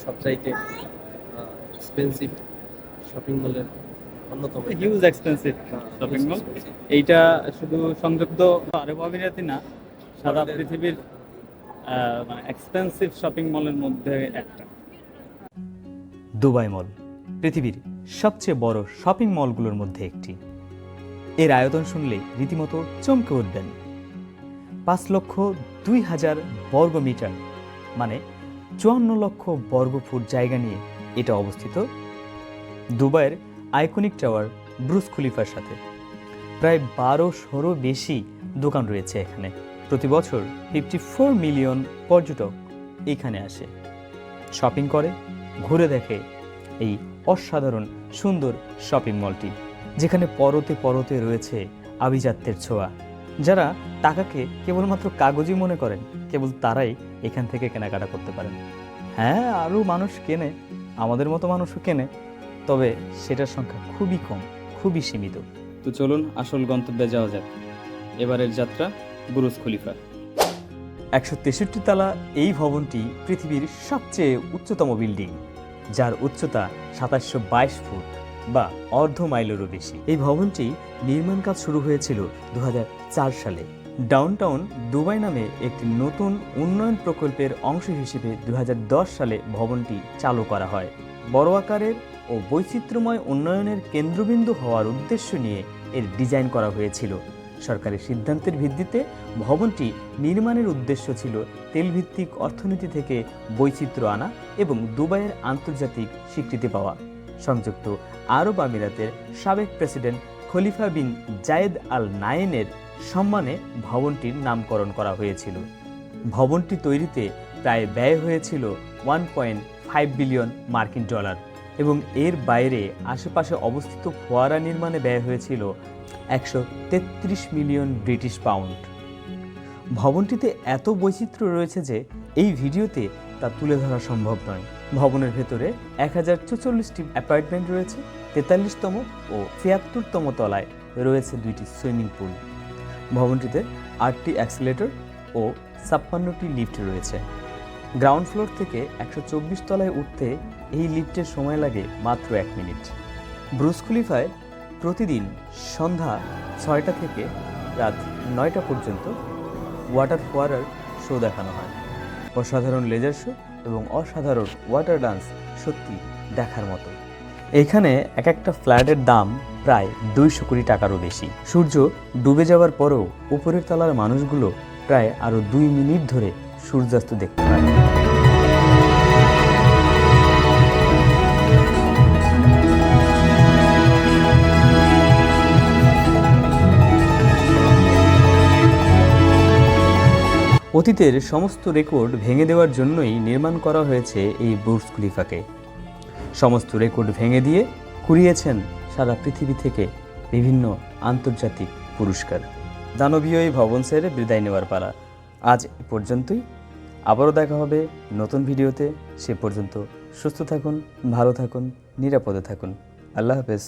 সবচাইতে expensive shopping মলের অন্যতম huge expensive shopping mall. expensive। এইটা শুধু সংযুক্ত আরব আমিরাতে না, সারা পৃথিবীর মানে এক্সপেন্সিভ শপিং মলের মধ্যে একটা। দুবাই মল পৃথিবীর সবচেয়ে বড় শপিং মলগুলোর মধ্যে একটি। এর আয়তন শুনলে রীতিমতো চমকে উঠবেন। 5,02,000 বর্গ মিটার, মানে 54 লক্ষ বর্গফুট জায়গা নিয়ে এটা অবস্থিত দুবাইয়ের আইকনিক টাওয়ার ব্রুজ খলিফার সাথে। প্রায় 1200-এরও বেশি দোকান রয়েছে এখানে। প্রতি বছর 54 মিলিয়ন পর্যটক এখানে আসে, শপিং করে, ঘুরে দেখে এই অসাধারণ সুন্দর শপিং মলটি, যেখানে পরতে পরতে রয়েছে আভিজাত্যের ছোঁয়া। যারা টাকাকে কেবলমাত্র কাগজই মনে করেন, কেবল তারাই এখান থেকে কেনাকাটা করতে পারেন। হ্যাঁ, আরও মানুষ কেনে, আমাদের মতো মানুষও কেনে, তবে সেটার সংখ্যা খুবই কম, খুবই সীমিত। তো চলুন আসল গন্তব্যে যাওয়া যাক। এবারের যাত্রা বুরুজ খলিফা। 163 তলা এই ভবনটি পৃথিবীর সবচেয়ে উচ্চতম বিল্ডিং, যার উচ্চতা 2722 ফুট বা অর্ধ মাইলেরও বেশি। এই ভবনটি নির্মাণ কাজ শুরু হয়েছিল 2004 সালে। ডাউনটাউন দুবাই নামে একটি নতুন উন্নয়ন প্রকল্পের অংশ হিসেবে 2010 সালে ভবনটি চালু করা হয়। বড় আকারের ও বৈচিত্র্যময় উন্নয়নের কেন্দ্রবিন্দু হওয়ার উদ্দেশ্য নিয়ে এর ডিজাইন করা হয়েছিল। সরকারি সিদ্ধান্তের ভিত্তিতে ভবনটি নির্মাণের উদ্দেশ্য ছিল তেলভিত্তিক অর্থনীতি থেকে বৈচিত্র্য আনা এবং দুবাইয়ের আন্তর্জাতিক স্বীকৃতি পাওয়া। সংযুক্ত আরব আমিরাতের সাবেক প্রেসিডেন্ট খলিফা বিন জায়েদ আল নায়েনের সম্মানে ভবনটির নামকরণ করা হয়েছিল। ভবনটি তৈরিতে প্রায় ব্যয় হয়েছিল 1.5 বিলিয়ন মার্কিন ডলার এবং এর বাইরে আশেপাশে অবস্থিত ফোয়ারা নির্মাণে ব্যয় হয়েছিল 133 মিলিয়ন ব্রিটিশ পাউন্ড। ভবনটিতে এত বৈচিত্র্য রয়েছে যে এই ভিডিওতে তা তুলে ধরা সম্ভব নয়। ভবনের ভেতরে 1044টি অ্যাপার্টমেন্ট রয়েছে, 43তম ও 76তম তলায় রয়েছে 2টি সুইমিং পুল। ভবনটিতে 8টি অ্যাক্সিলেটর ও 56টি লিফট রয়েছে। গ্রাউন্ড ফ্লোর থেকে 124 তলায় উঠতে এই লিফটের সময় লাগে মাত্র 1 মিনিট। ব্রুজ খলিফায় প্রতিদিন সন্ধ্যা 6টা থেকে রাত 9টা পর্যন্ত ওয়াটার ফোয়ারার শো দেখানো হয়। অসাধারণ লেজার শো এবং অসাধারণ ওয়াটার ডান্স সত্যি দেখার মতো। এখানে এক একটা ফ্ল্যাটের দাম প্রায় 200 কোটি টাকারও বেশি। সূর্য ডুবে যাওয়ার পরেও উপরের তলার মানুষগুলো প্রায় আরও 2 মিনিট ধরে সূর্যাস্ত দেখতে পায়। অতীতের সমস্ত রেকর্ড ভেঙে দেওয়ার জন্যই নির্মাণ করা হয়েছে এই বুর্জ খলিফাকে। সমস্ত রেকর্ড ভেঙে দিয়ে কুড়িয়েছেন সারা পৃথিবী থেকে বিভিন্ন আন্তর্জাতিক পুরস্কার। দানবীয় এই ভবন ছেড়ে বিদায় নেওয়ার পালা। আজ এ পর্যন্তই। আবারও দেখা হবে নতুন ভিডিওতে। সে পর্যন্ত সুস্থ থাকুন, ভালো থাকুন, নিরাপদে থাকুন। আল্লাহ হাফেজ।